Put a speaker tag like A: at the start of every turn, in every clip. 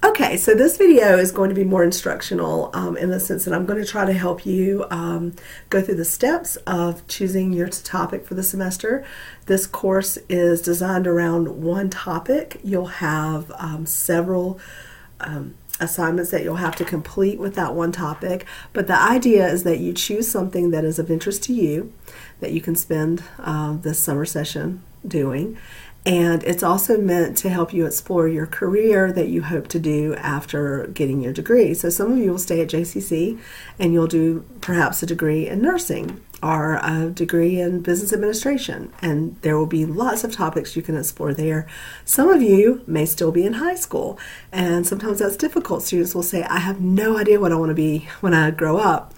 A: Okay, so this video is going to be more instructional in the sense that I'm going to try to help you go through the steps of choosing your topic for the semester. This course is designed around one topic. You'll have several assignments that you'll have to complete with that one topic, but the idea is that you choose something that is of interest to you that you can spend this summer session doing. And it's also meant to help you explore your career that you hope to do after getting your degree. So some of you will stay at JCC and you'll do perhaps a degree in nursing or a degree in business administration. And there will be lots of topics you can explore there. Some of you may still be in high school, and sometimes that's difficult. Students will say, I have no idea what I want to be when I grow up.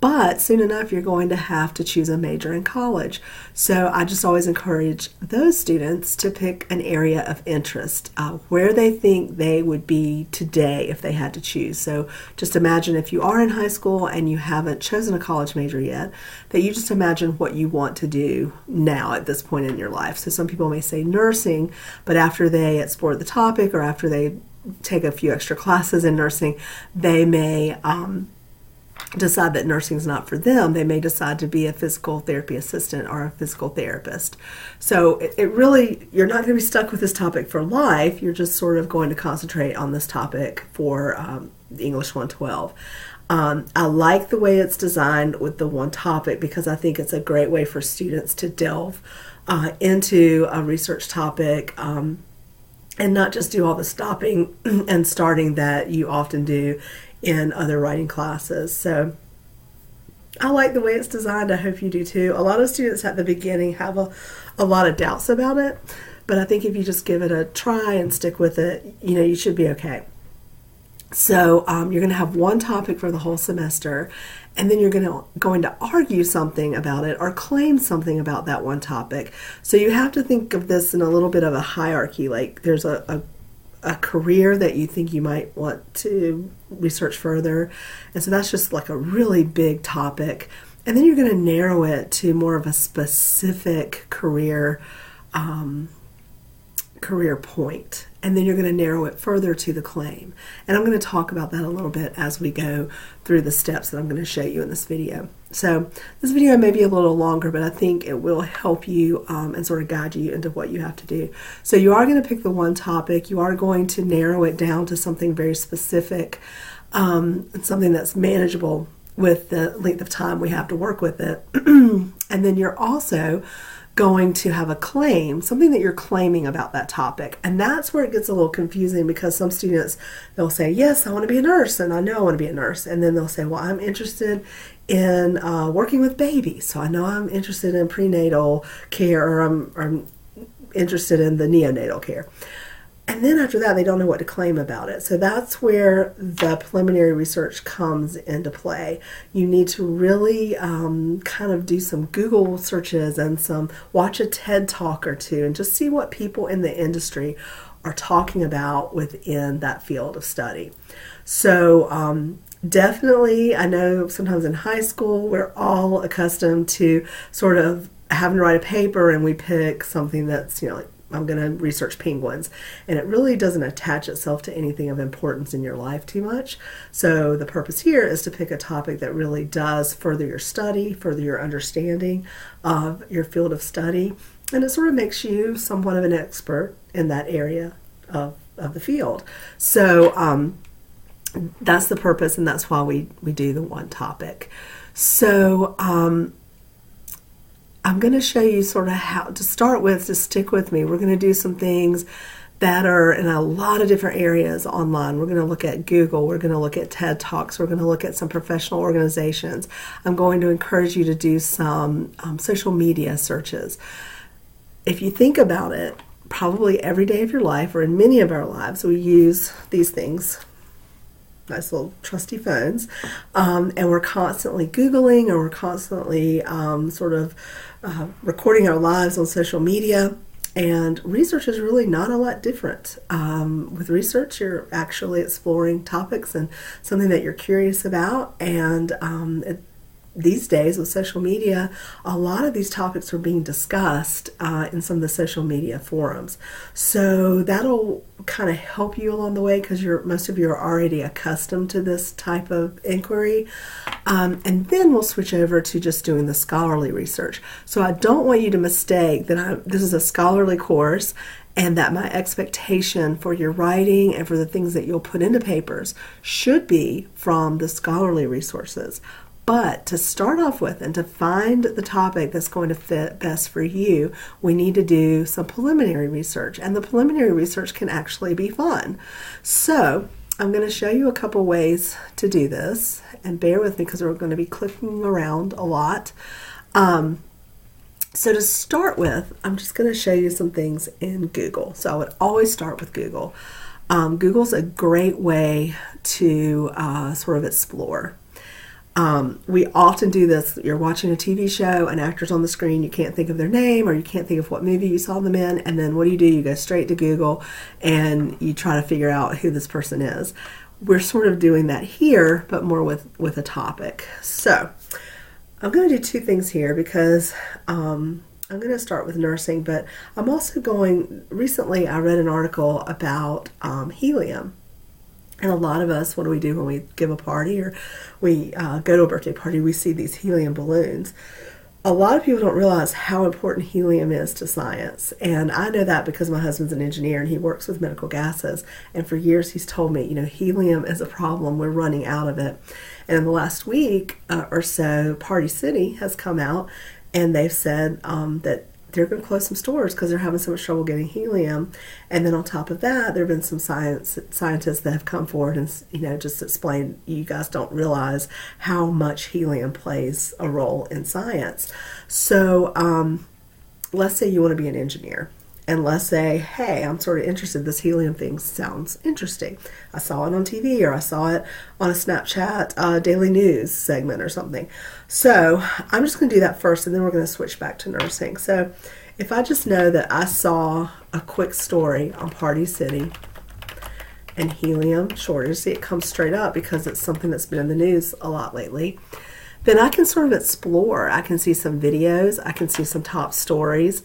A: But soon enough, you're going to have to choose a major in college. So I just always encourage those students to pick an area of interest, where they think they would be today if they had to choose. So just imagine if you are in high school and you haven't chosen a college major yet, that you just imagine what you want to do now at this point in your life. So some people may say nursing, but after they explore the topic or after they take a few extra classes in nursing, they may decide that nursing is not for them. They may decide to be a physical therapy assistant or a physical therapist. So it really, you're not going to be stuck with this topic for life. You're just sort of going to concentrate on this topic for the English 112. I like the way it's designed with the one topic because I think it's a great way for students to delve into a research topic and not just do all the stopping and starting that you often do in other writing classes. So I like the way it's designed. I hope you do too. A lot of students at the beginning have a lot of doubts about it, but I think if you just give it a try and stick with it, you should be okay. So you're going to have one topic for the whole semester, and then you're going to argue something about it or claim something about that one topic. So you have to think of this in a little bit of a hierarchy. Like there's a career that you think you might want to research further. And so that's just like a really big topic. And then you're going to narrow it to more of a specific career point. And then you're going to narrow it further to the claim. And I'm going to talk about that a little bit as we go through the steps that I'm going to show you in this video. So this video may be a little longer, but I think it will help you and sort of guide you into what you have to do. So you are going to pick the one topic. You are going to narrow it down to something very specific, something that's manageable with the length of time we have to work with it. And then you're also going to have a claim, something that you're claiming about that topic. And that's where it gets a little confusing because some students, they'll say, yes, I want to be a nurse, and I know I want to be a nurse. And then they'll say, well, I'm interested in working with babies, so I know I'm interested in prenatal care, or I'm interested in the neonatal care. And then after that, they don't know what to claim about it. So that's where the preliminary research comes into play. You need to really kind of do some Google searches and watch a TED Talk or two and just see what people in the industry are talking about within that field of study. So definitely, I know sometimes in high school, we're all accustomed to sort of having to write a paper and we pick something that's, like, I'm going to research penguins, and it really doesn't attach itself to anything of importance in your life too much. So the purpose here is to pick a topic that really does further your study, further your understanding of your field of study, and it sort of makes you somewhat of an expert in that area of the field. So that's the purpose, and that's why we do the one topic. So I'm going to show you sort of how to start with. Just stick with me. We're going to do some things that are in a lot of different areas online. We're going to look at Google. We're going to look at TED Talks. We're going to look at some professional organizations. I'm going to encourage you to do some social media searches. If you think about it, probably every day of your life, or in many of our lives, we use these things, nice little trusty phones, and we're constantly Googling, or we're constantly recording our lives on social media. And research is really not a lot different. With research, you're actually exploring topics and something that you're curious about, and these days with social media, a lot of these topics are being discussed in some of the social media forums. So that'll kind of help you along the way because most of you are already accustomed to this type of inquiry. And then we'll switch over to just doing the scholarly research. So I don't want you to mistake that this is a scholarly course and that my expectation for your writing and for the things that you'll put into papers should be from the scholarly resources. But to start off with and to find the topic that's going to fit best for you, we need to do some preliminary research. And the preliminary research can actually be fun. So I'm going to show you a couple ways to do this. And bear with me because we're going to be clicking around a lot. So to start with, I'm just going to show you some things in Google. So I would always start with Google. Google's a great way to sort of explore. We often do this. You're watching a TV show, an actor's on the screen, you can't think of their name or you can't think of what movie you saw them in, and then what do? You go straight to Google and you try to figure out who this person is. We're sort of doing that here, but more with a topic. So I'm going to do two things here because I'm going to start with nursing, but I'm also recently I read an article about helium. And a lot of us, what do we do when we give a party or we go to a birthday party, we see these helium balloons. A lot of people don't realize how important helium is to science. And I know that because my husband's an engineer and he works with medical gases. And for years he's told me, helium is a problem. We're running out of it. And in the last week or so, Party City has come out and they've said that they're going to close some stores because they're having so much trouble getting helium. And then on top of that, there have been some scientists that have come forward and just explained, you guys don't realize how much helium plays a role in science. So let's say you want to be an engineer. And let's say, hey, I'm sort of interested. This helium thing sounds interesting. I saw it on TV or I saw it on a Snapchat daily news segment or something. So I'm just going to do that first and then we're going to switch back to nursing. So if I just know that I saw a quick story on Party City and helium shortage, see it comes straight up because it's something that's been in the news a lot lately, then I can sort of explore. I can see some videos. I can see some top stories.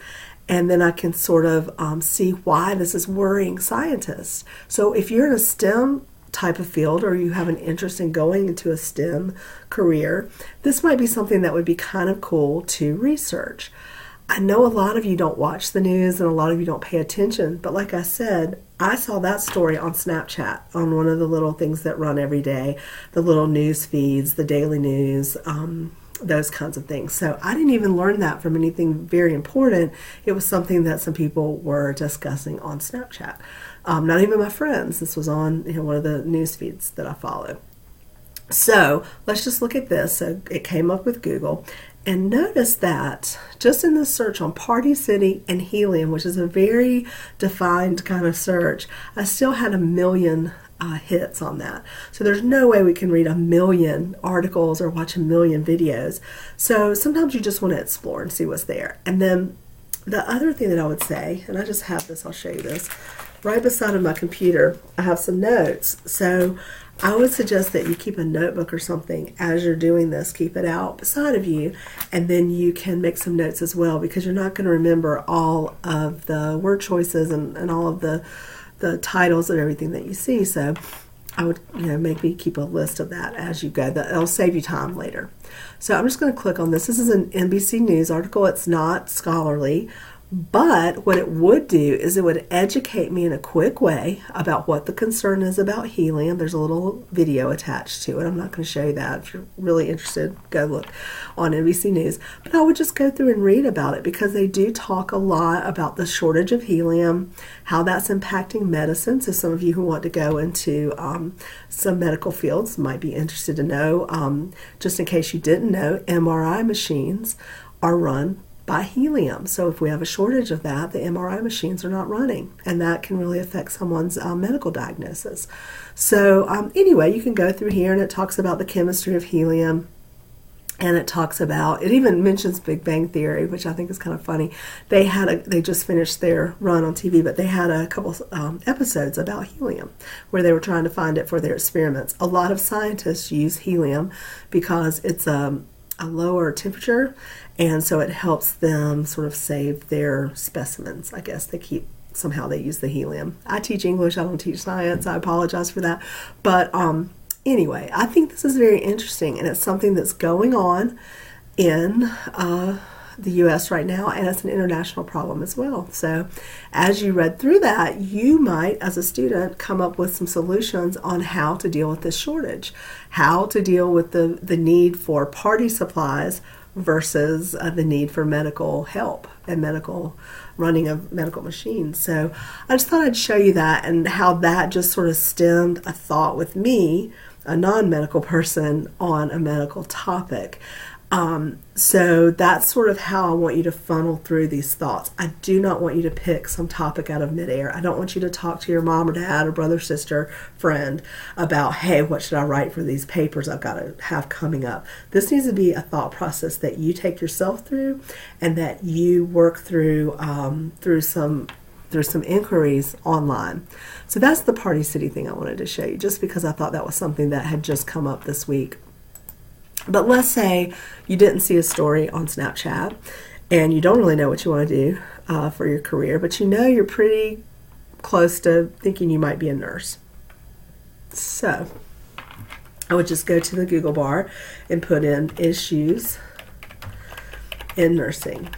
A: And then I can sort of see why this is worrying scientists. So if you're in a STEM type of field or you have an interest in going into a STEM career, this might be something that would be kind of cool to research. I know a lot of you don't watch the news and a lot of you don't pay attention, but like I said, I saw that story on Snapchat, on one of the little things that run every day, the little news feeds, the daily news, those kinds of things. So I didn't even learn that from anything very important. It was something that some people were discussing on Snapchat. Not even my friends. This was on one of the news feeds that I follow. So let's just look at this. So it came up with Google. And notice that just in the search on Party City and helium, which is a very defined kind of search, I still had 1 million hits on that. So there's no way we can read 1 million articles or watch 1 million videos. So sometimes you just want to explore and see what's there. And then the other thing that I would say, and I just have this, I'll show you this, right beside of my computer, I have some notes. So I would suggest that you keep a notebook or something as you're doing this. Keep it out beside of you, and then you can make some notes as well because you're not going to remember all of the word choices and all of the titles of everything that you see. So I would maybe keep a list of that as you go. That'll save you time later. So I'm just going to click on this. This is an NBC News article. It's not scholarly, but what it would do is it would educate me in a quick way about what the concern is about helium. There's a little video attached to it. I'm not going to show you that. If you're really interested, go look on NBC News. But I would just go through and read about it because they do talk a lot about the shortage of helium, how that's impacting medicine. So some of you who want to go into some medical fields might be interested to know. Just in case you didn't know, MRI machines are run by helium. So if we have a shortage of that, the MRI machines are not running, and that can really affect someone's medical diagnosis. So anyway, you can go through here and it talks about the chemistry of helium, and it talks about, it even mentions Big Bang Theory, which I think is kind of funny. They just finished their run on TV, but they had a couple episodes about helium where they were trying to find it for their experiments. A lot of scientists use helium because it's a lower temperature, and so it helps them sort of save their specimens. I guess somehow they use the helium. I teach English, I don't teach science. I apologize for that. But anyway, I think this is very interesting, and it's something that's going on in the U.S. right now, and it's an international problem as well. So as you read through that, you might, as a student, come up with some solutions on how to deal with this shortage, how to deal with the need for party supplies versus the need for medical help and running of medical machines. So I just thought I'd show you that and how that just sort of stemmed a thought with me, a non-medical person, on a medical topic. So that's sort of how I want you to funnel through these thoughts. I do not want you to pick some topic out of midair. I don't want you to talk to your mom or dad or brother, sister, friend about, hey, what should I write for these papers I've got to have coming up? This needs to be a thought process that you take yourself through and that you work through through some inquiries online. So that's the Party City thing I wanted to show you, just because I thought that was something that had just come up this week. But let's say you didn't see a story on Snapchat and you don't really know what you want to do for your career, but you know you're pretty close to thinking you might be a nurse. So I would just go to the Google bar and put in issues in nursing.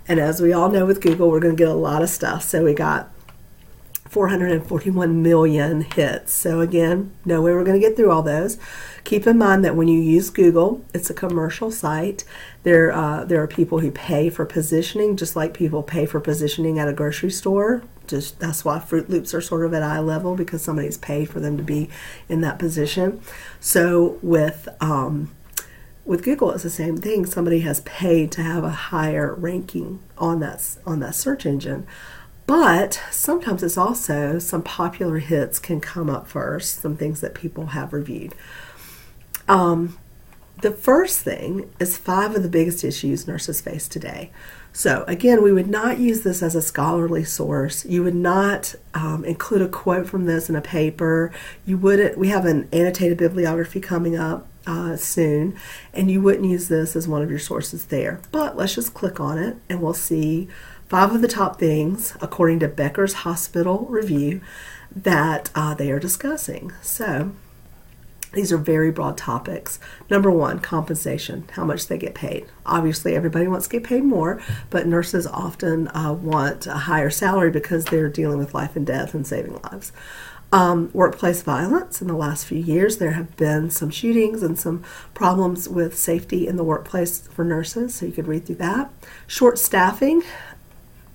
A: And as we all know with Google, we're going to get a lot of stuff. So we got 441 million hits. So again, no way we're going to get through all those. Keep in mind that when you use Google, it's a commercial site. There are people who pay for positioning, just like people pay for positioning at a grocery store. Just that's why Fruit Loops are sort of at eye level, because somebody's paid for them to be in that position. So with Google, it's the same thing. Somebody has paid to have a higher ranking on that search engine. But sometimes it's also some popular hits can come up first, some things that people have reviewed. The first thing is 5 of the biggest issues nurses face today. So again, we would not use this as a scholarly source. You would not include a quote from this in a paper. You wouldn't. We have an annotated bibliography coming up soon, and you wouldn't use this as one of your sources there. But let's just click on it, and we'll see 5 of the top things, according to Becker's Hospital Review, that they are discussing. So these are very broad topics. Number 1, compensation, how much they get paid. Obviously, everybody wants to get paid more, but nurses often want a higher salary because they're dealing with life and death and saving lives. Workplace violence. In the last few years, there have been some shootings and some problems with safety in the workplace for nurses, so you could read through that. Short staffing.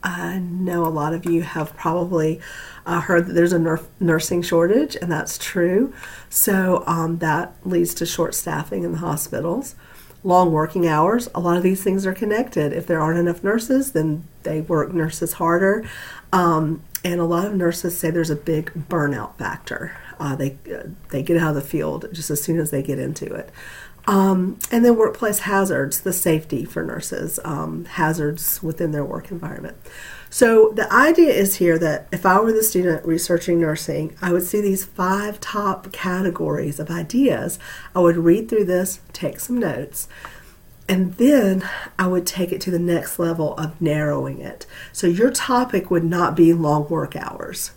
A: I know a lot of you have probably heard that there's a nursing shortage, and that's true. So that leads to short staffing in the hospitals. Long working hours. A lot of these things are connected. If there aren't enough nurses, then they work nurses harder. And a lot of nurses say there's a big burnout factor. They get out of the field just as soon as they get into it. And then workplace hazards, the safety for nurses, hazards within their work environment. So the idea is here that if I were the student researching nursing, I would see these 5 top categories of ideas. I would read through this, take some notes, and then I would take it to the next level of narrowing it. So your topic would not be long work hours.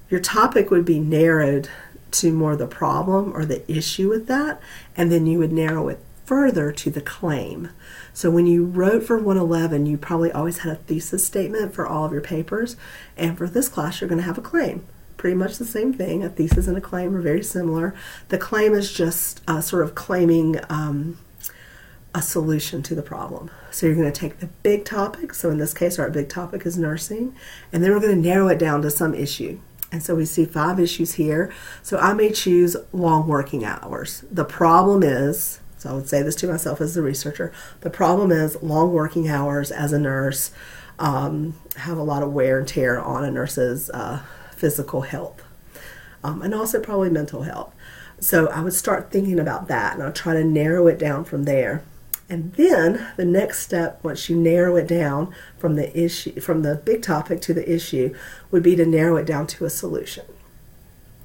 A: Your topic would be narrowed to more the problem or the issue with that, and then you would narrow it further to the claim. So when you wrote for 111, you probably always had a thesis statement for all of your papers, and for this class you're going to have a claim. Pretty much the same thing. A thesis and a claim are very similar. The claim is just sort of claiming a solution to the problem. So you're going to take the big topic, so in this case our big topic is nursing, and then we're going to narrow it down to some issue. And so we see 5 issues here. So I may choose long working hours. The problem is, so I would say this to myself as a researcher, the problem is long working hours as a nurse have a lot of wear and tear on a nurse's physical health, and also probably mental health. So I would start thinking about that, and I'll try to narrow it down from there. And then the next step, once you narrow it down from the issue, from the big topic to the issue, would be to narrow it down to a solution.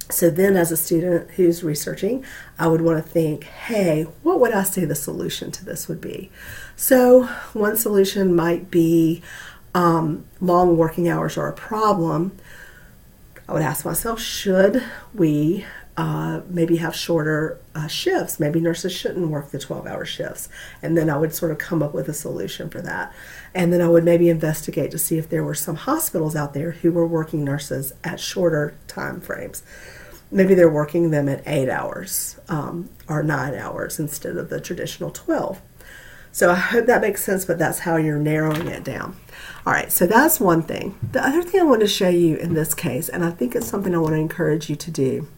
A: So then as a student who's researching, I would want to think, hey, what would I say the solution to this would be? So one solution might be long working hours are a problem. I would ask myself, should we maybe have shorter shifts? Maybe nurses shouldn't work the 12-hour shifts. And then I would sort of come up with a solution for that. And then I would maybe investigate to see if there were some hospitals out there who were working nurses at shorter time frames. Maybe they're working them at 8 hours or 9 hours instead of the traditional 12. So I hope that makes sense, but that's how you're narrowing it down. All right, so that's one thing. The other thing I want to show you in this case, and I think it's something I want to encourage you to do,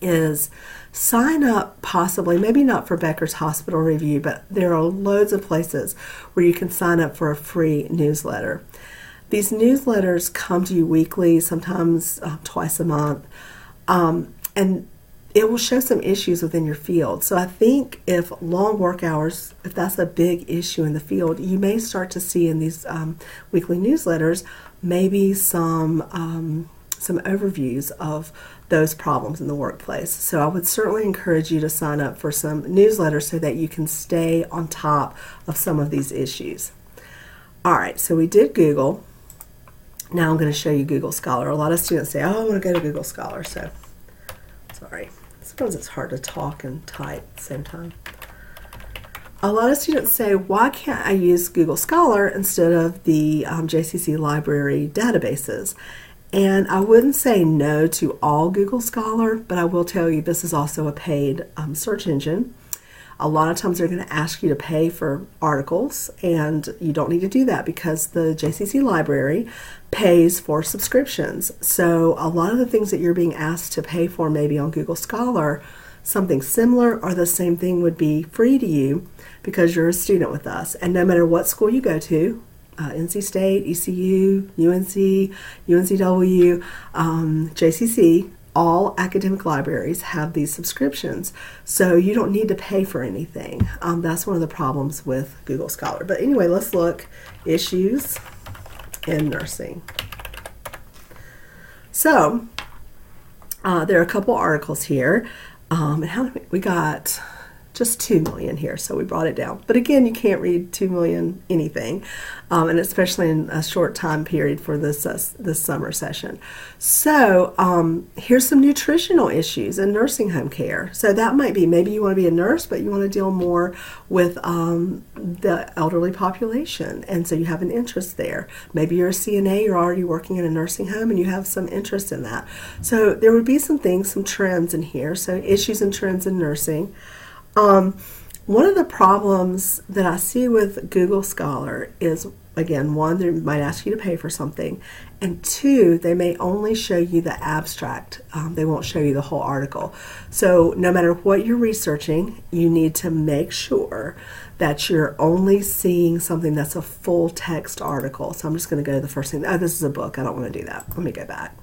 A: is sign up possibly, maybe not for Becker's Hospital Review, but there are loads of places where you can sign up for a free newsletter. These newsletters come to you weekly, sometimes twice a month. And it will show some issues within your field. So I think if long work hours, if that's a big issue in the field, you may start to see in these weekly newsletters maybe some overviews of those problems in the workplace. So I would certainly encourage you to sign up for some newsletters so that you can stay on top of some of these issues. All right, so we did Google. Now I'm going to show you Google Scholar. A lot of students say, oh, I want to go to Google Scholar. So, sorry. Sometimes it's hard to talk and type at the same time. A lot of students say, why can't I use Google Scholar instead of the JCC library databases? And I wouldn't say no to all Google Scholar, but I will tell you this is also a paid search engine. A lot of times they're going to ask you to pay for articles, and you don't need to do that because the JCC library pays for subscriptions. So a lot of the things that you're being asked to pay for maybe on Google Scholar, something similar or the same thing would be free to you because you're a student with us. And no matter what school you go to, NC State, ECU, UNC, UNCW, JCC, all academic libraries have these subscriptions, so you don't need to pay for anything. That's one of the problems with Google Scholar. But anyway, let's look issues in nursing. So there are a couple articles here, and how many, we got just 2 million here, so we brought it down. But again, you can't read 2 million anything, and especially in a short time period for this summer session. So here's some nutritional issues in nursing home care. So that might be, maybe you want to be a nurse, but you want to deal more with the elderly population, and so you have an interest there. Maybe you're a CNA, you're already working in a nursing home, and you have some interest in that. So there would be some things, some trends in here. So issues and trends in nursing. One of the problems that I see with Google Scholar is, again, one, they might ask you to pay for something, and two, they may only show you the abstract. They won't show you the whole article. So no matter what you're researching, you need to make sure that you're only seeing something that's a full text article. So I'm just going to go to the first thing. Oh, this is a book. I don't want to do that. Let me go back.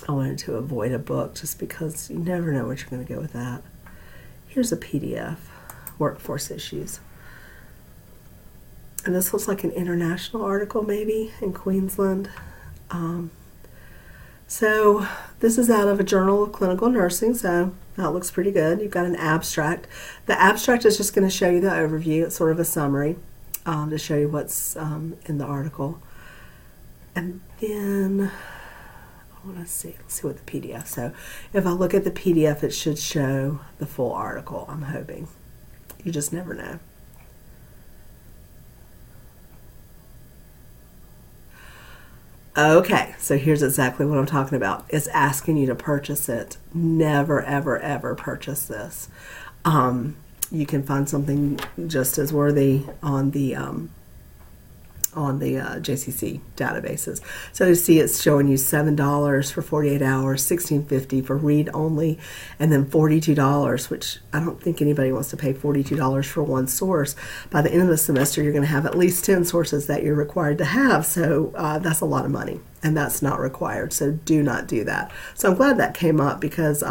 A: I wanted to avoid a book just because you never know what you're going to get with that. Here's a PDF, Workforce Issues. And this looks like an international article maybe in Queensland. So this is out of a Journal of Clinical Nursing, so that looks pretty good. You've got an abstract. The abstract is just going to show you the overview. It's sort of a summary to show you what's in the article. And then let's see what the PDF. So if I look at the PDF, it should show the full article, I'm hoping. You just never know. Okay, so here's exactly what I'm talking about. It's asking you to purchase it. Never, ever, ever purchase this. You can find something just as worthy on the JCC databases. So you see it's showing you $7 for 48 hours, $16.50 for read only, and then $42, which I don't think anybody wants to pay $42 for one source. By the end of the semester, you're going to have at least 10 sources that you're required to have, so that's a lot of money, and that's not required, so do not do that. So I'm glad that came up because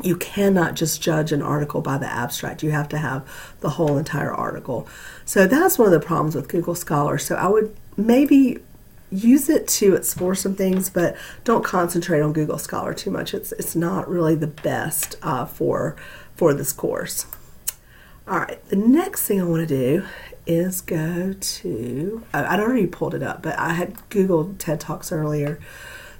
A: you cannot just judge an article by the abstract. You have to have the whole entire article. So that's one of the problems with Google Scholar. So I would maybe use it to explore some things, but don't concentrate on Google Scholar too much. It's not really the best for this course. All right, the next thing I want to do is go to, I'd already pulled it up, but I had Googled TED Talks earlier.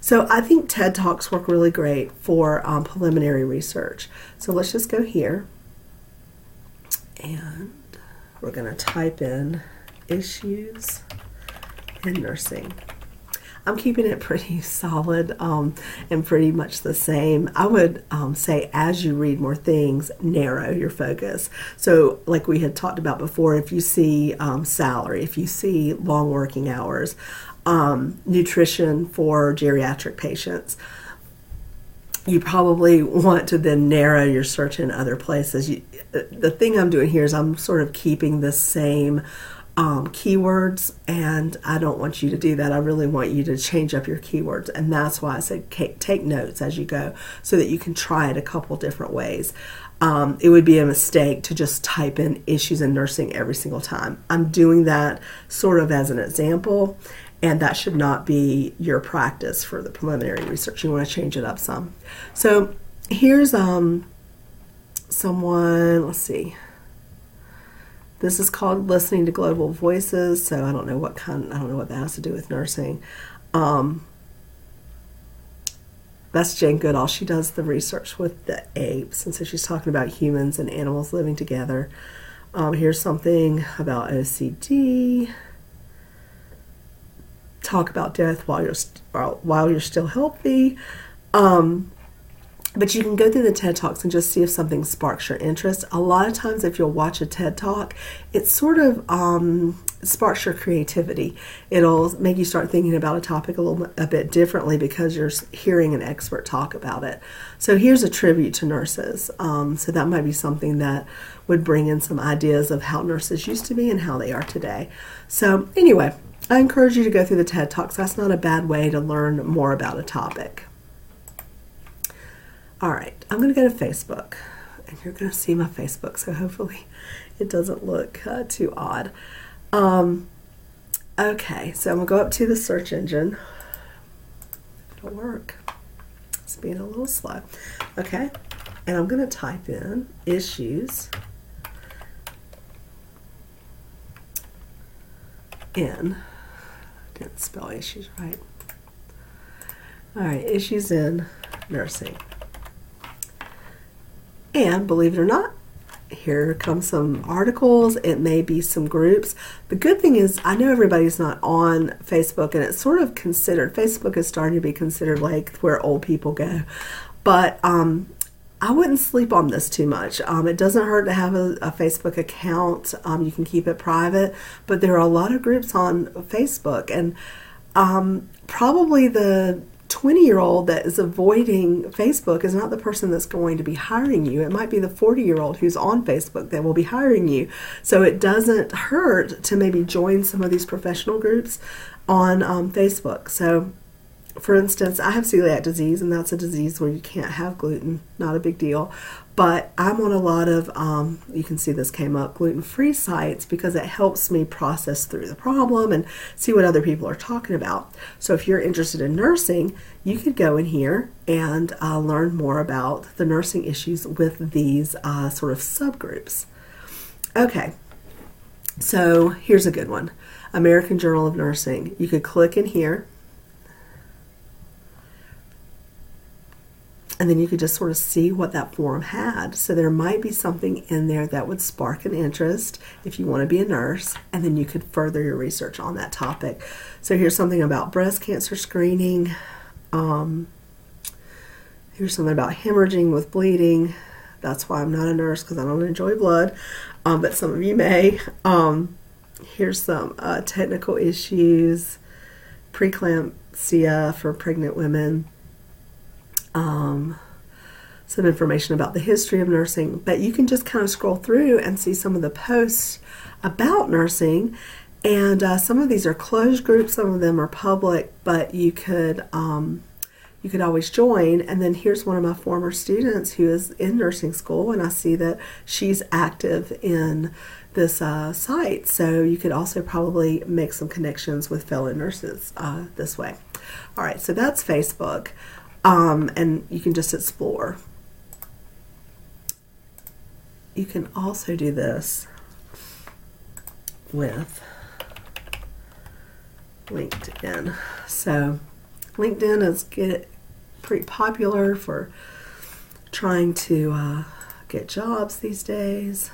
A: So I think TED Talks work really great for preliminary research. So let's just go here, and we're going to type in issues in nursing. I'm keeping it pretty solid and pretty much the same. I would say as you read more things, narrow your focus. So like we had talked about before, if you see salary, if you see long working hours, nutrition for geriatric patients, you probably want to then narrow your search in other places. The thing I'm doing here is I'm sort of keeping the same keywords, and I don't want you to do that. I really want you to change up your keywords, and that's why I said take notes as you go so that you can try it a couple different ways. It would be a mistake to just type in issues in nursing every single time. I'm doing that sort of as an example, and that should not be your practice for the preliminary research. You want to change it up some. So here's someone, let's see. This is called Listening to Global Voices, so I don't know what that has to do with nursing. That's Jane Goodall. She does the research with the apes, and so she's talking about humans and animals living together. Here's something about OCD. Talk about death while you're still healthy. But you can go through the TED Talks and just see if something sparks your interest. A lot of times if you'll watch a TED Talk, it sort of sparks your creativity. It'll make you start thinking about a topic a bit differently because you're hearing an expert talk about it. So here's a tribute to nurses. So that might be something that would bring in some ideas of how nurses used to be and how they are today. So anyway, I encourage you to go through the TED Talks. That's not a bad way to learn more about a topic. All right, I'm going to go to Facebook, and you're going to see my Facebook, so hopefully it doesn't look too odd. Okay, so I'm going to go up to the search engine. It'll work. It's being a little slow. Okay, and I'm going to type in issues in, didn't spell issues right. All right, issues in nursing. And believe it or not, here come some articles. It may be some groups. The good thing is I know everybody's not on Facebook, and it's sort of considered, Facebook is starting to be considered like where old people go. But I wouldn't sleep on this too much. It doesn't hurt to have a Facebook account. You can keep it private, but there are a lot of groups on Facebook, and probably the 20-year-old that is avoiding Facebook is not the person that's going to be hiring you. It might be the 40-year-old who's on Facebook that will be hiring you. So it doesn't hurt to maybe join some of these professional groups on Facebook. So for instance, I have celiac disease, and that's a disease where you can't have gluten, not a big deal. But I'm on a lot of, you can see this came up, gluten-free sites, because it helps me process through the problem and see what other people are talking about. So if you're interested in nursing, you could go in here and learn more about the nursing issues with these sort of subgroups. Okay, so here's a good one. American Journal of Nursing. You could click in here, and then you could just sort of see what that forum had. So there might be something in there that would spark an interest if you want to be a nurse, and then you could further your research on that topic. So here's something about breast cancer screening. Here's something about hemorrhaging with bleeding. That's why I'm not a nurse, because I don't enjoy blood, but some of you may. Here's some technical issues, preeclampsia for pregnant women. Some information about the history of nursing, but you can just kind of scroll through and see some of the posts about nursing, and some of these are closed groups, some of them are public, but you could you could always join. And then here's one of my former students who is in nursing school, and I see that she's active in this site. So you could also probably make some connections with fellow nurses this way. All right, so that's Facebook, and you can just explore. You can also do this with LinkedIn. So LinkedIn is pretty popular for trying to get jobs these days.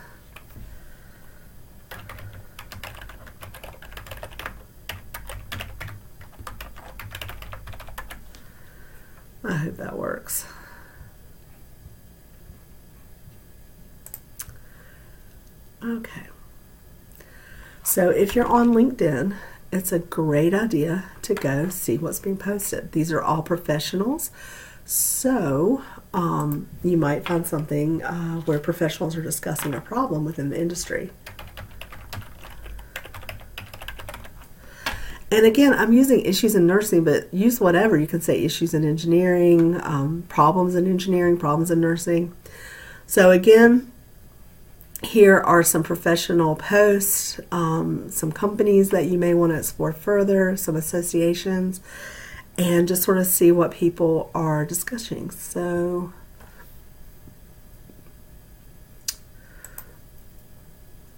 A: I hope that works. Okay. So if you're on LinkedIn, it's a great idea to go see what's being posted. These are all professionals. So you might find something where professionals are discussing a problem within the industry. And again, I'm using issues in nursing, but use whatever. You can say issues in engineering, problems in engineering, problems in nursing. So again, here are some professional posts, some companies that you may want to explore further, some associations, and just sort of see what people are discussing. So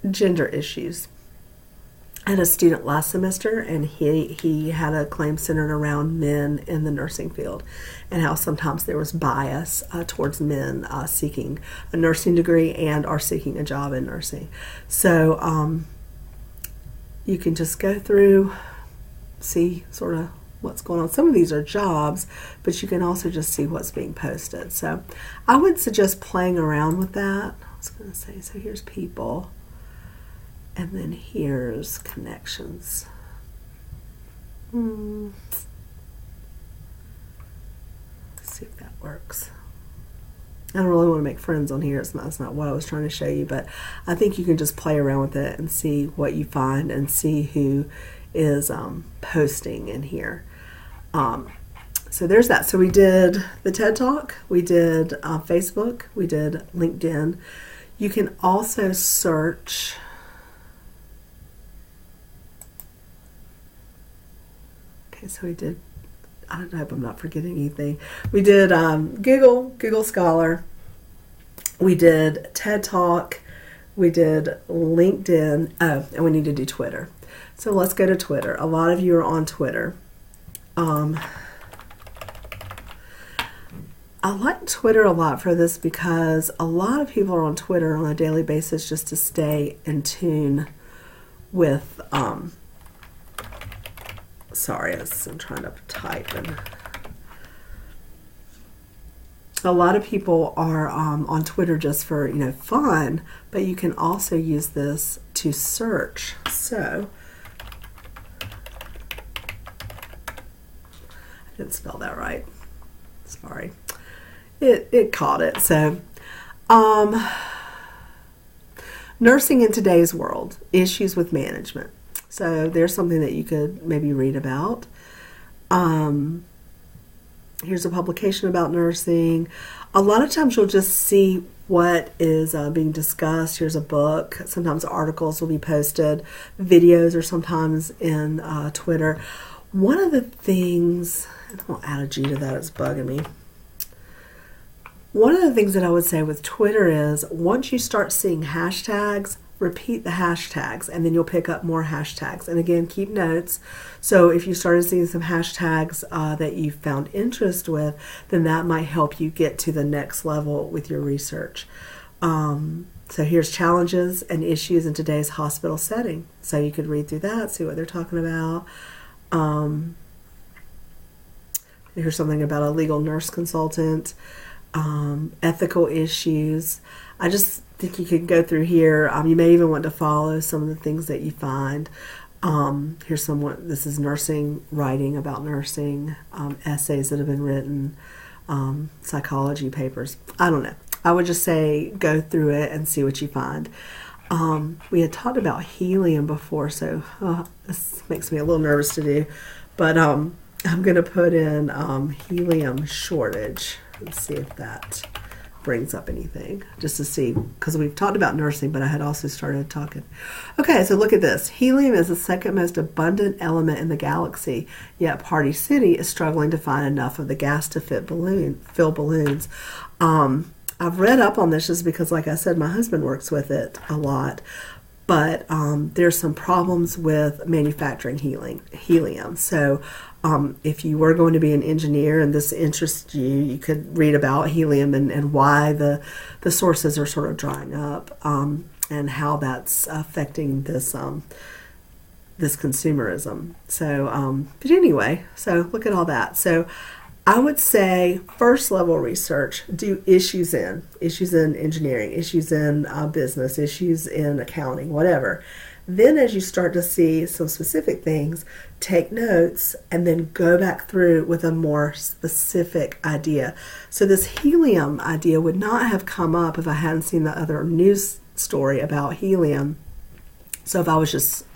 A: gender issues. I had a student last semester, and he had a claim centered around men in the nursing field and how sometimes there was bias towards men seeking a nursing degree and are seeking a job in nursing. So you can just go through, see sort of what's going on. Some of these are jobs, but you can also just see what's being posted. So I would suggest playing around with that. I was going to say, so here's people. And then here's connections. Let's see if that works. I don't really want to make friends on here. That's not what I was trying to show you, but I think you can just play around with it and see what you find and see who is posting in here. So there's that. So we did the TED Talk, we did Facebook, we did LinkedIn. You can also search. So we did, I hope I'm not forgetting anything. We did Google Scholar. We did TED Talk. We did LinkedIn. Oh, and we need to do Twitter. So let's go to Twitter. A lot of you are on Twitter. I like Twitter a lot for this because a lot of people are on Twitter on a daily basis just to stay in tune with sorry, I'm trying to type. And a lot of people are on Twitter just for fun, but you can also use this to search. So I didn't spell that right. Sorry, it caught it. So nursing in today's world, issues with management. So there's something that you could maybe read about. Here's a publication about nursing. A lot of times you'll just see what is being discussed. Here's a book. Sometimes articles will be posted. Videos are sometimes in Twitter. One of the things, and I'll add a G to that, it's bugging me. One of the things that I would say with Twitter is once you start seeing hashtags, repeat the hashtags, and then you'll pick up more hashtags. And again, keep notes. So if you started seeing some hashtags that you found interest with, then that might help you get to the next level with your research. So here's challenges and issues in today's hospital setting. So you could read through that, see what they're talking about. Here's something about a legal nurse consultant, ethical issues. I just think you can go through here. You may even want to follow some of the things that you find. Here's someone, this is nursing, writing about nursing, essays that have been written, psychology papers. I don't know. I would just say go through it and see what you find. We had talked about helium before, so this makes me a little nervous to do. But I'm going to put in helium shortage and see if that brings up anything, just to see, because we've talked about nursing, but I had also started talking. Okay, so look at this. Helium is the second most abundant element in the galaxy, yet Party City is struggling to find enough of the gas to fill balloons. I've read up on this just because, like I said, my husband works with it a lot. But there's some problems with manufacturing helium. So if you were going to be an engineer and this interests you, you could read about helium and why the sources are sort of drying up, and how that's affecting this this consumerism. So, but anyway, so look at all that. So I would say first level research, do issues in engineering, issues in business, issues in accounting, whatever. Then as you start to see some specific things, take notes and then go back through with a more specific idea. So this helium idea would not have come up if I hadn't seen the other news story about helium. So if I was just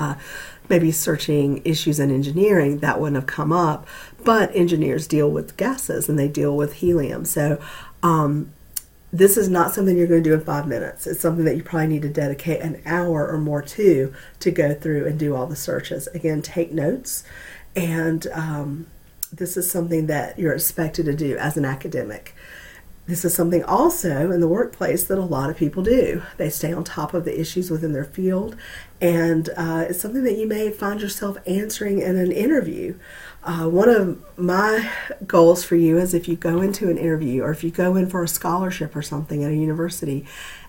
A: maybe searching issues in engineering, that wouldn't have come up. But engineers deal with gases and they deal with helium. So this is not something you're going to do in 5 minutes. It's something that you probably need to dedicate an hour or more to go through and do all the searches. Again, take notes. And this is something that you're expected to do as an academic. This is something also in the workplace that a lot of people do. They stay on top of the issues within their field, and it's something that you may find yourself answering in an interview. One of my goals for you is if you go into an interview or if you go in for a scholarship or something at a university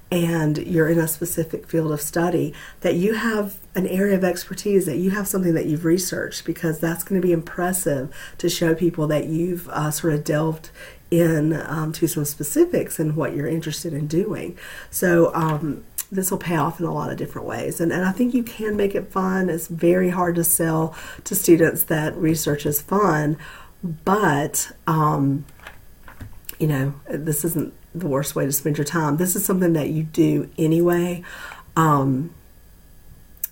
A: and you're in a specific field of study, that you have an area of expertise, that you have something that you've researched, because that's going to be impressive to show people that you've sort of delved in to some specifics in what you're interested in doing. So this will pay off in a lot of different ways. And I think you can make it fun. It's very hard to sell to students that research is fun, but you know, this isn't the worst way to spend your time. This is something that you do anyway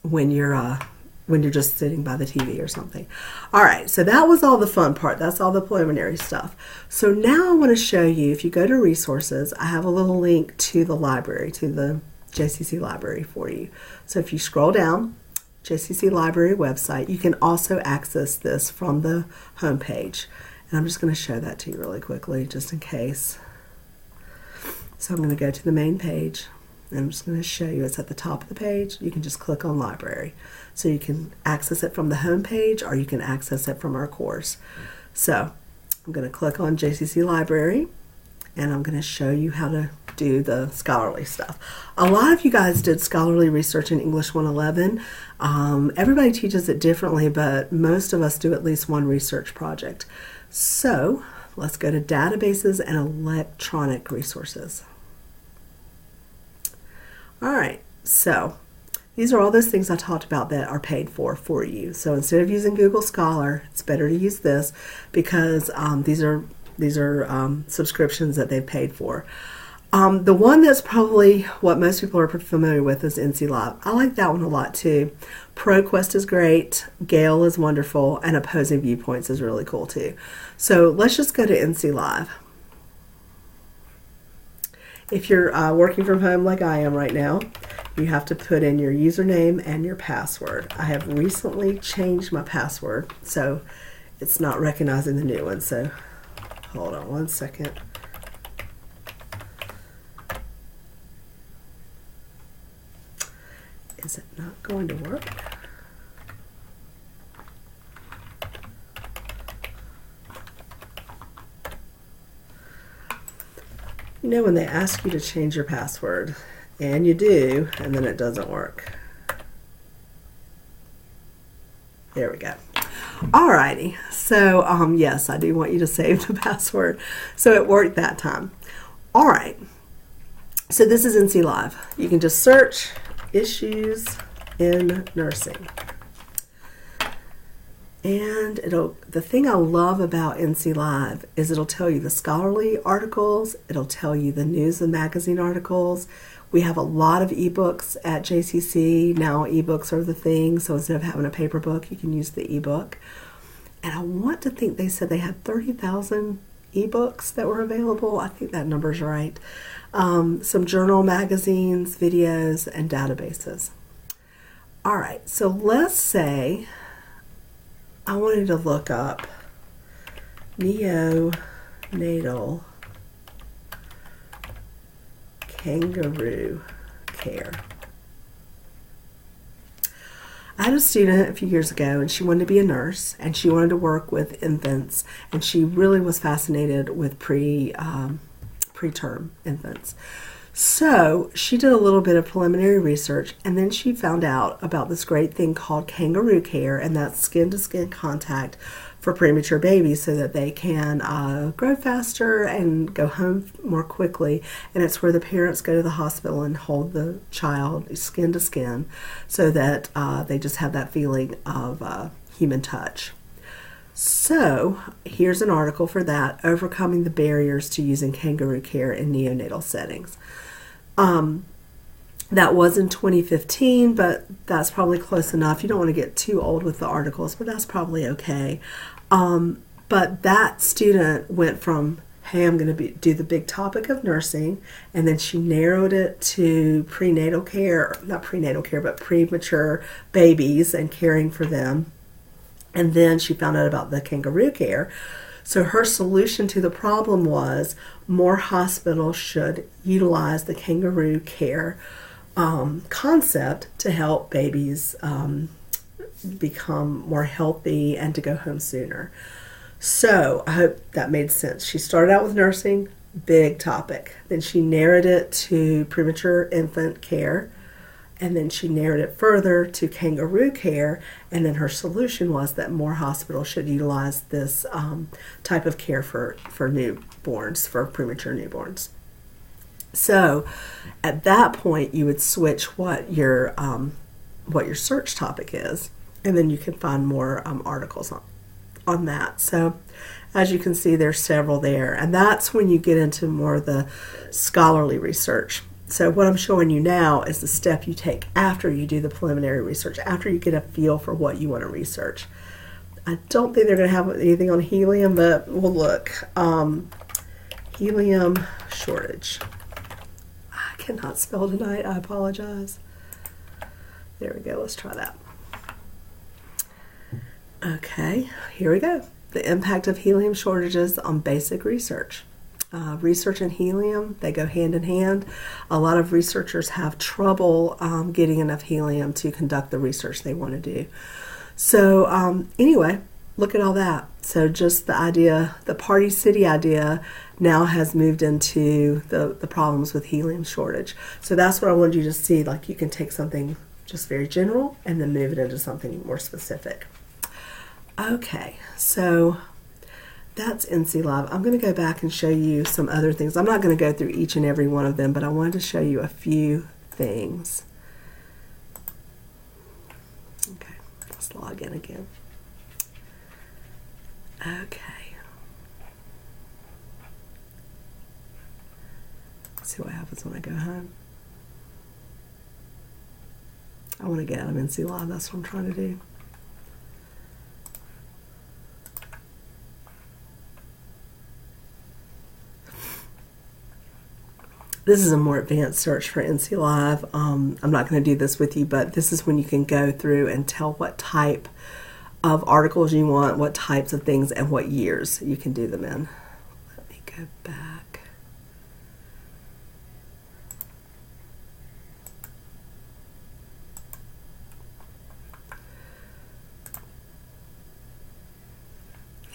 A: when you're just sitting by the TV or something. All right, so that was all the fun part. That's all the preliminary stuff. So now I want to show you, if you go to resources, I have a little link to the library, to the JCC library for you. So if you scroll down, JCC library website, you can also access this from the home page. And I'm just going to show that to you really quickly, just in case. So I'm going to go to the main page. And I'm just going to show you, it's at the top of the page. You can just click on library. So you can access it from the home page or you can access it from our course. So I'm going to click on JCC library and I'm going to show you how to do the scholarly stuff. A lot of you guys did scholarly research in English 111. Everybody teaches it differently, but most of us do at least one research project. So let's go to databases and electronic resources. All right, so these are all those things I talked about that are paid for you. So instead of using Google Scholar, it's better to use this because these are subscriptions that they've paid for. The one that's probably what most people are familiar with is NC Live. I like that one a lot too. ProQuest is great, Gale is wonderful, and Opposing Viewpoints is really cool too. So let's just go to NC Live. If you're working from home like I am right now, you have to put in your username and your password. I have recently changed my password, so it's not recognizing the new one. So hold on one second. Is it not going to work? You know when they ask you to change your password, and you do, and then it doesn't work. There we go. Alrighty, so yes, I do want you to save the password. So it worked that time. Alright, so this is NC Live. You can just search issues in nursing. And the thing I love about NC Live is it'll tell you the scholarly articles, it'll tell you the news and magazine articles. We have a lot of ebooks at JCC. Now ebooks are the thing, so instead of having a paper book, you can use the ebook. And I want to think they said they had 30,000 ebooks that were available. I think that number's right. Some journal, magazines, videos, and databases. All right, so let's say I wanted to look up neonatal kangaroo care. I had a student a few years ago, and she wanted to be a nurse, and she wanted to work with infants, and she really was fascinated with preterm infants. So she did a little bit of preliminary research, and then she found out about this great thing called kangaroo care, and that's skin-to-skin contact for premature babies so that they can grow faster and go home more quickly. And it's where the parents go to the hospital and hold the child skin to skin so that they just have that feeling of human touch. So here's an article for that, Overcoming the Barriers to Using Kangaroo Care in Neonatal Settings. That was in 2015, but that's probably close enough. You don't want to get too old with the articles, but that's probably okay. But that student went from, hey, I'm going to do the big topic of nursing, and then she narrowed it to prenatal care, not prenatal care, but premature babies and caring for them. And then she found out about the kangaroo care. So her solution to the problem was more hospitals should utilize the kangaroo care concept to help babies become more healthy and to go home sooner. So I hope that made sense. She started out with nursing, big topic. Then she narrowed it to premature infant care. And then she narrowed it further to kangaroo care. And then her solution was that more hospitals should utilize this type of care for newborns, for premature newborns. So at that point, you would switch what your search topic is, and then you can find more articles on that. So as you can see, there's several there, and that's when you get into more of the scholarly research. So what I'm showing you now is the step you take after you do the preliminary research, after you get a feel for what you want to research. I don't think they're going to have anything on helium, but we'll look. Helium shortage. I cannot spell tonight. I apologize. There we go. Let's try that. Okay, here we go. The impact of helium shortages on basic research. Research and helium, they go hand in hand. A lot of researchers have trouble getting enough helium to conduct the research they want to do. So anyway, look at all that. So just the idea, the Party City idea now has moved into the problems with helium shortage. So that's what I wanted you to see. Like, you can take something just very general and then move it into something more specific. Okay, so that's NC Live. I'm going to go back and show you some other things. I'm not going to go through each and every one of them, but I wanted to show you a few things. Okay, let's log in again. Okay. Let's see what happens when I go home. I want to get out of NC Live. That's what I'm trying to do. This is a more advanced search for NC Live. I'm not going to do this with you, but this is when you can go through and tell what type of articles you want, what types of things, and what years you can do them in. Let me go back.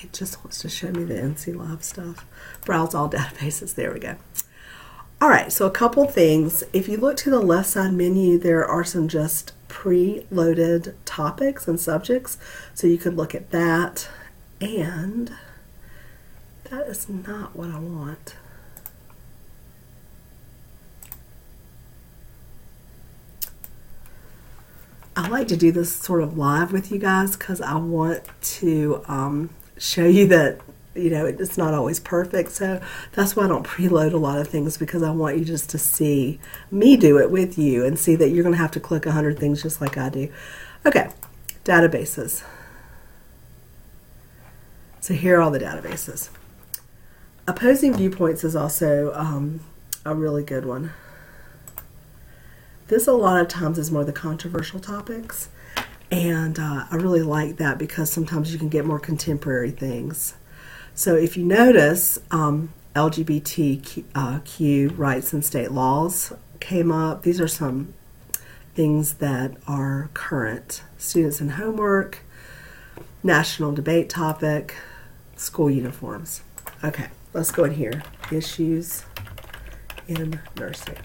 A: It just wants to show me the NC Live stuff. Browse all databases. There we go. All right, so a couple things. If you look to the left side menu, there are some just pre-loaded topics and subjects. So you could look at that. And that is not what I want. I like to do this sort of live with you guys because I want to show you that, you know, it's not always perfect. So that's why I don't preload a lot of things, because I want you just to see me do it with you and see that you're going to have to click 100 things just like I do. Okay, databases. So here are all the databases. Opposing viewpoints is also a really good one. This a lot of times is more the controversial topics, and I really like that because sometimes you can get more contemporary things. So if you notice, LGBTQ rights and state laws came up. These are some things that are current. Students and homework, national debate topic, school uniforms. Okay, let's go in here. Issues in nursing.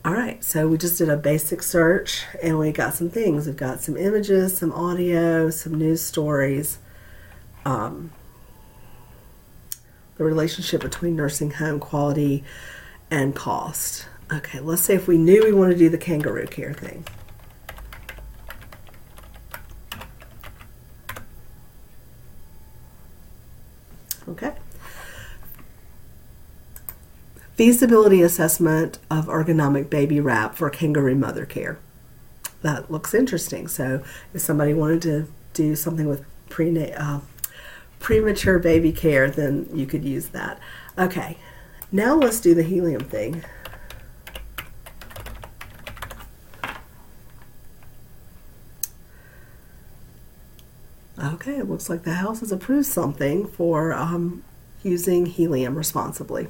A: All right, so we just did a basic search and we got some things. We've got some images, some audio, some news stories, the relationship between nursing home quality and cost. Okay, let's say if we knew we want to do the kangaroo care thing. Okay. Feasibility assessment of ergonomic baby wrap for kangaroo mother care. That looks interesting. So if somebody wanted to do something with premature baby care, then you could use that. Okay, now let's do the helium thing. Okay, it looks like the House has approved something for using helium responsibly.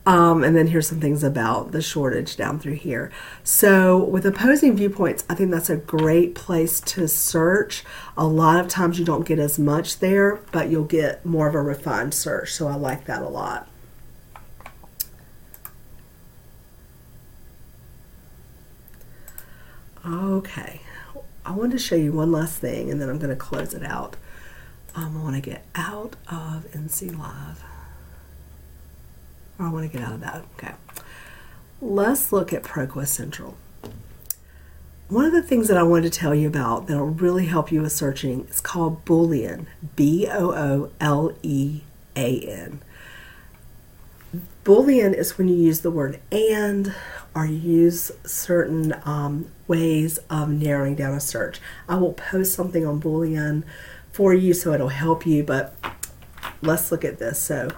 A: And then here's some things about the shortage down through here. So with opposing viewpoints, I think that's a great place to search. A lot of times you don't get as much there, but you'll get more of a refined search. So I like that a lot. Okay, I wanted to show you one last thing and then I'm going to close it out. I want to get out of NC Live. I want to get out of that. Okay. Let's look at ProQuest Central. One of the things that I wanted to tell you about that will really help you with searching is called Boolean. B-O-O-L-E-A-N. Boolean is when you use the word and or you use certain ways of narrowing down a search. I will post something on Boolean for you so it'll help you, but let's look at this. So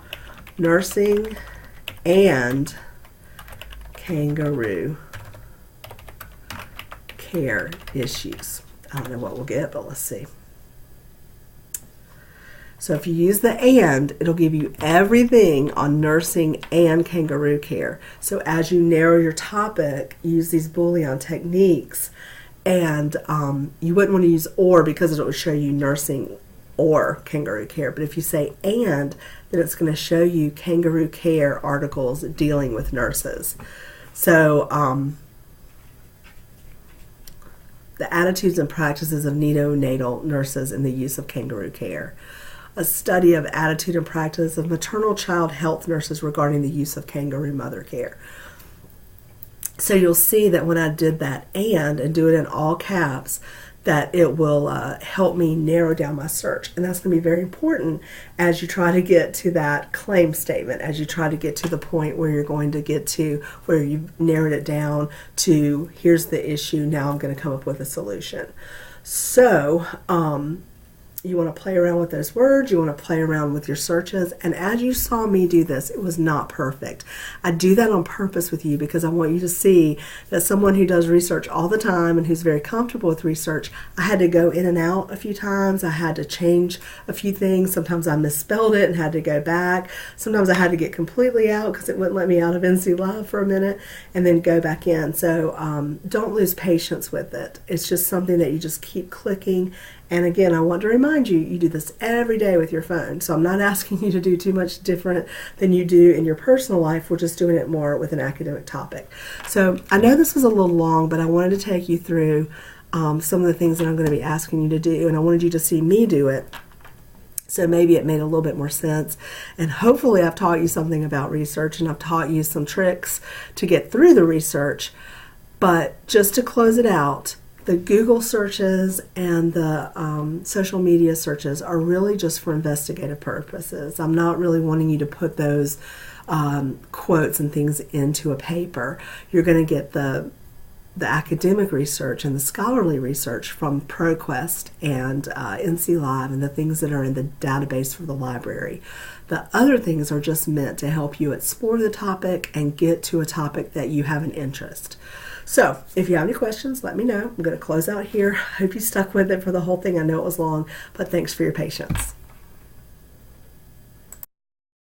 A: nursing and kangaroo care issues. I don't know what we'll get, but let's see. So if you use the and, it'll give you everything on nursing and kangaroo care. So as you narrow your topic, use these Boolean techniques, and you wouldn't want to use or because it will show you nursing or kangaroo care. But if you say and, then it's going to show you kangaroo care articles dealing with nurses. So the attitudes and practices of neonatal nurses in the use of kangaroo care. A study of attitude and practice of maternal child health nurses regarding the use of kangaroo mother care. So you'll see that when I did that and do it in all caps, that it will help me narrow down my search. And that's going to be very important as you try to get to that claim statement, as you try to get to the point where you're going to get to where you've narrowed it down to here's the issue, now I'm going to come up with a solution. So you want to play around with those words, you want to play around with your searches, and as you saw me do this, it was not perfect. I do that on purpose with you because I want you to see that someone who does research all the time and who's very comfortable with research, I had to go in and out a few times, I had to change a few things, sometimes I misspelled it and had to go back, sometimes I had to get completely out because it wouldn't let me out of NC Live for a minute and then go back in. So don't lose patience with it. It's just something that you just keep clicking. And again, I want to remind you, you do this every day with your phone. So I'm not asking you to do too much different than you do in your personal life. We're just doing it more with an academic topic. So I know this was a little long, but I wanted to take you through some of the things that I'm going to be asking you to do. And I wanted you to see me do it. So maybe it made a little bit more sense. And hopefully I've taught you something about research and I've taught you some tricks to get through the research. But just to close it out, the Google searches and the social media searches are really just for investigative purposes. I'm not really wanting you to put those quotes and things into a paper. You're going to get the the academic research and the scholarly research from ProQuest and NC Live and the things that are in the database for the library. The other things are just meant to help you explore the topic and get to a topic that you have an interest. So if you have any questions, let me know. I'm going to close out here. I hope you stuck with it for the whole thing. I know it was long, but thanks for your patience.